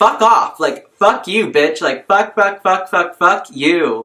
fuck off. Like, fuck you, bitch. Like, fuck you.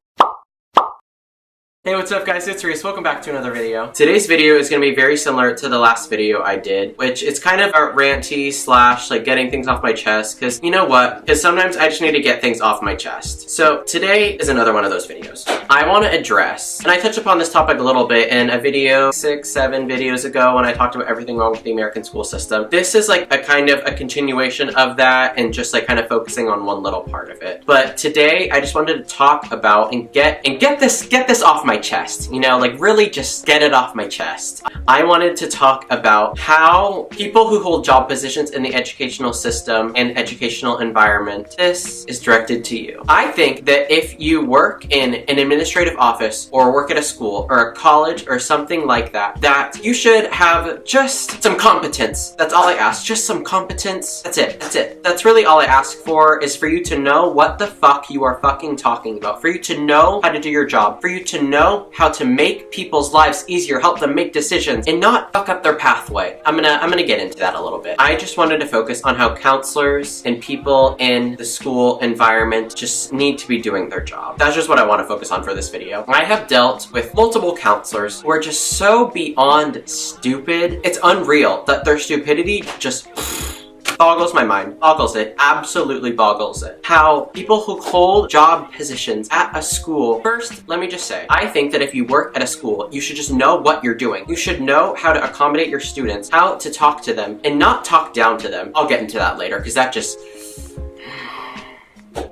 Hey, what's up guys, it's Reece. Welcome back to another video. Today's video is going to be very similar to the last video I did, which it's kind of a ranty slash like getting things off my chest, because you know what? Because sometimes I just need to get things off my chest. So today is another one of those videos. I want to address, and I touched upon this topic a little bit in a video 6-7 videos ago when I talked about everything wrong with the American school system. This is like a kind of a continuation of that and just like kind of focusing on one little part of it. But today I just wanted to talk about and get this off my chest, you know, like really just get it off my chest. I wanted to talk about how people who hold job positions in the educational system and educational environment, this is directed to you. I think that if you work in an administrative office or work at a school or a college or something like that, that you should have just some competence. That's all I ask, just some competence. That's it. That's really all I ask for, is for you to know what the fuck you are fucking talking about, for you to know how to do your job, for you to know how to make people's lives easier, help them make decisions, and not fuck up their pathway. I'm gonna get into that a little bit. I just wanted to focus on how counselors and people in the school environment just need to be doing their job. That's just what I want to focus on for this video. I have dealt with multiple counselors who are just so beyond stupid. It's unreal that their stupidity just boggles my mind. Boggles it. Absolutely boggles it. How people who hold job positions at a school, first, let me just say, I think that if you work at a school, you should just know what you're doing. You should know how to accommodate your students, how to talk to them, and not talk down to them. I'll get into that later, because that just...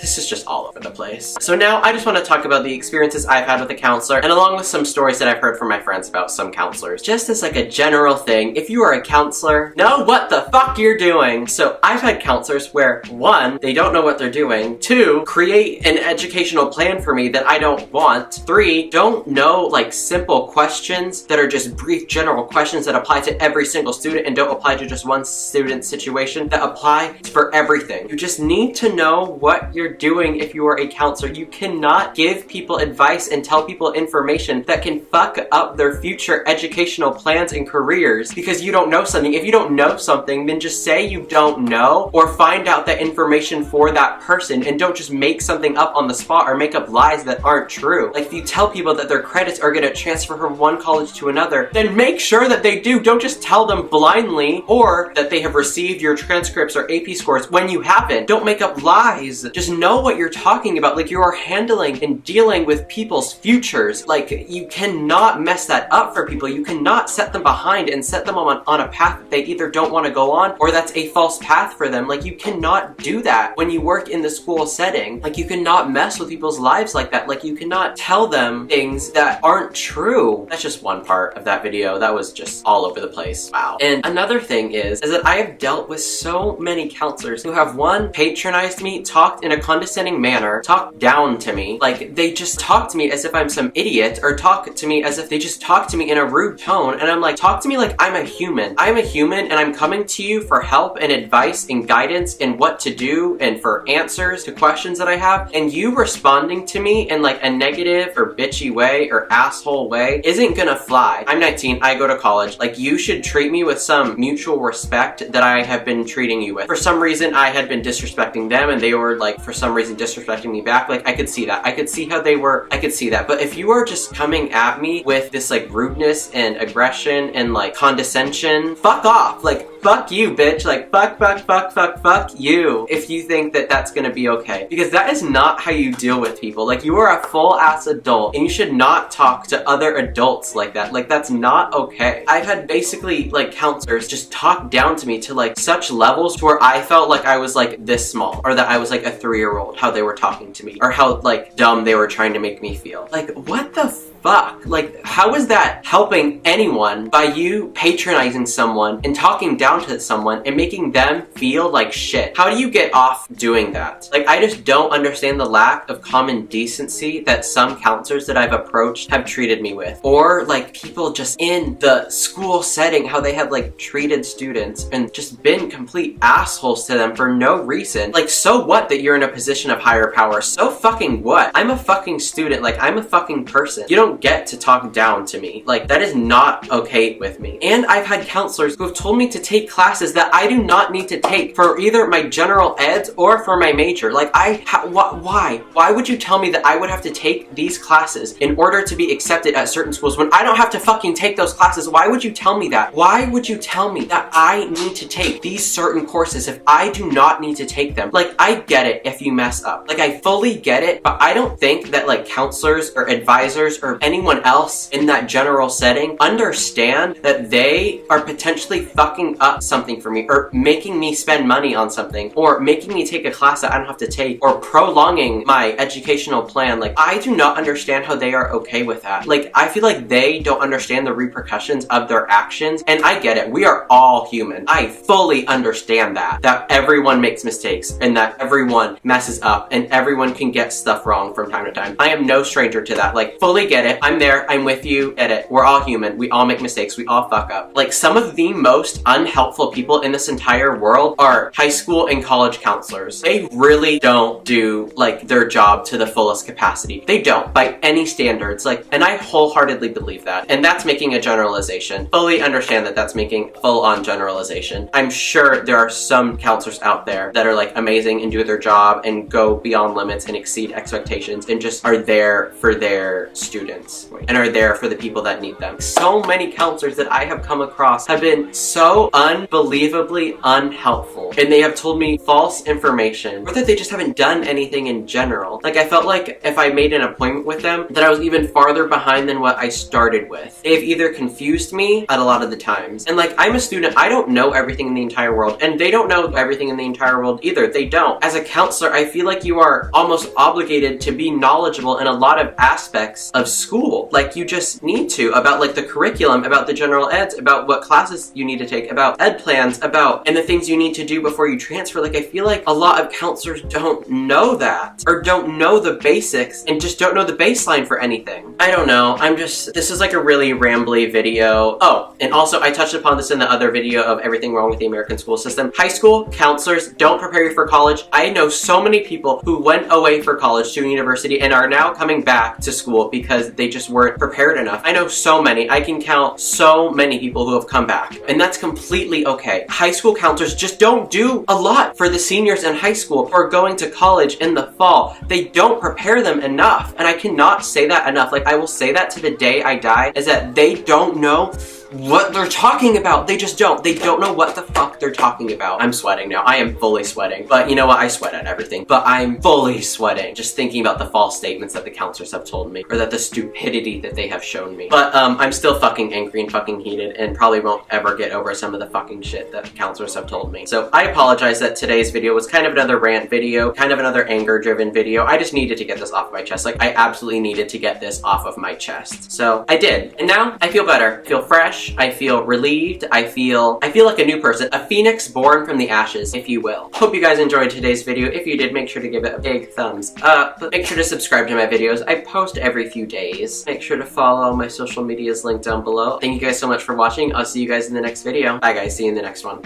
this is just all over the place. So now I just want to talk about the experiences I've had with a counselor, and along with some stories that I've heard from my friends about some counselors. Just as like a general thing, if you are a counselor, know what the fuck you're doing. So I've had counselors where, 1, they don't know what they're doing, 2, create an educational plan for me that I don't want, 3, don't know like simple questions that are just brief general questions that apply to every single student and don't apply to just one student's situation, that apply for everything. You just need to know what you're doing if you are a counselor. You cannot give people advice and tell people information that can fuck up their future educational plans and careers because you don't know something. If you don't know something, then just say you don't know, or find out that information for that person, and don't just make something up on the spot or make up lies that aren't true. Like if you tell people that their credits are going to transfer from one college to another, then make sure that they do. Don't just tell them blindly, or that they have received your transcripts or AP scores when you haven't. Don't make up lies. Just know what you're talking about. Like, you are handling and dealing with people's futures. Like, you cannot mess that up for people. You cannot set them behind and set them on a path that they either don't want to go on, or that's a false path for them. Like, you cannot do that when you work in the school setting. Like, you cannot mess with people's lives like that. Like, you cannot tell them things that aren't true. That's just one part of that video. That was just all over the place. Wow. And another thing is that I have dealt with so many counselors who have, 1, patronized me, talked in a condescending manner, talked down to me. Like, they just talk to me as if I'm some idiot, or talk to me as if they just talk to me in a rude tone, and I'm like, talk to me like I'm a human. I'm a human, and I'm coming to you for help and advice and guidance and what to do and for answers to questions that I have, and you responding to me in like a negative or bitchy way or asshole way isn't gonna fly. I'm 19, I go to college. Like, you should treat me with some mutual respect that I have been treating you with. For some reason, I had been disrespecting them, and they were like, for some reason, disrespecting me back. Like, I could see that. I could see how they were. I could see that. But if you are just coming at me with this like rudeness and aggression and like condescension, fuck off. Like, fuck you, bitch. Like, fuck you. If you think that that's gonna be okay. Because that is not how you deal with people. Like, you are a full-ass adult, and you should not talk to other adults like that. Like, that's not okay. I've had basically like counselors just talk down to me to like such levels to where I felt like I was like this small, or that I was like a 3-year-old, how they were talking to me, or how like dumb they were trying to make me feel. Like, what the fuck? Like, how is that helping anyone by you patronizing someone and talking down to someone and making them feel like shit? How do you get off doing that? Like, I just don't understand the lack of common decency that some counselors that I've approached have treated me with. Or like people just in the school setting, how they have like treated students and just been complete assholes to them for no reason. Like, so what that you're in a position of higher power? So fucking what? I'm a fucking student. Like, I'm a fucking person. You don't don't get to talk down to me. Like, that is not okay with me. And I've had counselors who have told me to take classes that I do not need to take for either my general eds or for my major. Like, why? Why would you tell me that I would have to take these classes in order to be accepted at certain schools when I don't have to fucking take those classes? Why would you tell me that? Why would you tell me that I need to take these certain courses if I do not need to take them? Like, I get it if you mess up. Like, I fully get it, but I don't think that like counselors or advisors or anyone else in that general setting understand that they are potentially fucking up something for me, or making me spend money on something, or making me take a class that I don't have to take, or prolonging my educational plan. Like, I do not understand how they are okay with that. Like, I feel like they don't understand the repercussions of their actions, and I get it. We are all human. I fully understand that everyone makes mistakes, and that everyone messes up, and everyone can get stuff wrong from time to time. I am no stranger to that. Like, fully get it. I'm there. I'm with you. Get it. We're all human. We all make mistakes. We all fuck up. Like, some of the most unhelpful people in this entire world are high school and college counselors. They really don't do like their job to the fullest capacity. They don't, by any standards. Like, and I wholeheartedly believe that. And that's making a generalization. Fully understand that that's making full-on generalization. I'm sure there are some counselors out there that are like amazing and do their job and go beyond limits and exceed expectations and just are there for their students and are there for the people that need them. So many counselors that I have come across have been so unbelievably unhelpful, and they have told me false information, or that they just haven't done anything in general. Like, I felt like if I made an appointment with them, that I was even farther behind than what I started with. They've either confused me at a lot of the times, and like, I'm a student, I don't know everything in the entire world, and they don't know everything in the entire world either. They don't. As a counselor, I feel like you are almost obligated to be knowledgeable in a lot of aspects of school. Like, you just need to, about like the curriculum, about the general eds, about what classes you need to take, about ed plans, about, and the things you need to do before you transfer. Like, I feel like a lot of counselors don't know that, or don't know the basics, and just don't know the baseline for anything. I don't know. This is like a really rambly video. Oh, and also I touched upon this in the other video of everything wrong with the American school system. High school counselors don't prepare you for college. I know so many people who went away for college to university and are now coming back to school because they just weren't prepared enough. I know so many. I can count so many people who have come back, and that's completely okay. High school counselors just don't do a lot for the seniors in high school or going to college in the fall. They don't prepare them enough, and I cannot say that enough. Like, I will say that to the day I die, is that they don't know what they're talking about. They just don't. They don't know what the fuck they're talking about. I'm sweating now. I am fully sweating. But you know what? I sweat at everything. But I'm fully sweating just thinking about the false statements that the counselors have told me, or that the stupidity that they have shown me. But I'm still fucking angry and fucking heated, and probably won't ever get over some of the fucking shit that counselors have told me. So I apologize that today's video was kind of another rant video, kind of another anger-driven video. I just needed to get this off my chest. Like, I absolutely needed to get this off of my chest. So I did. And now I feel better. I feel fresh. I feel relieved. I feel like a new person, a phoenix born from the ashes, if you will. Hope you guys enjoyed today's video. If you did, make sure to give it a big thumbs up. Make sure to subscribe to my videos. I post every few days. Make sure to follow my social medias linked down below. Thank you guys so much for watching. I'll see you guys in the next video. Bye guys, see you in the next one.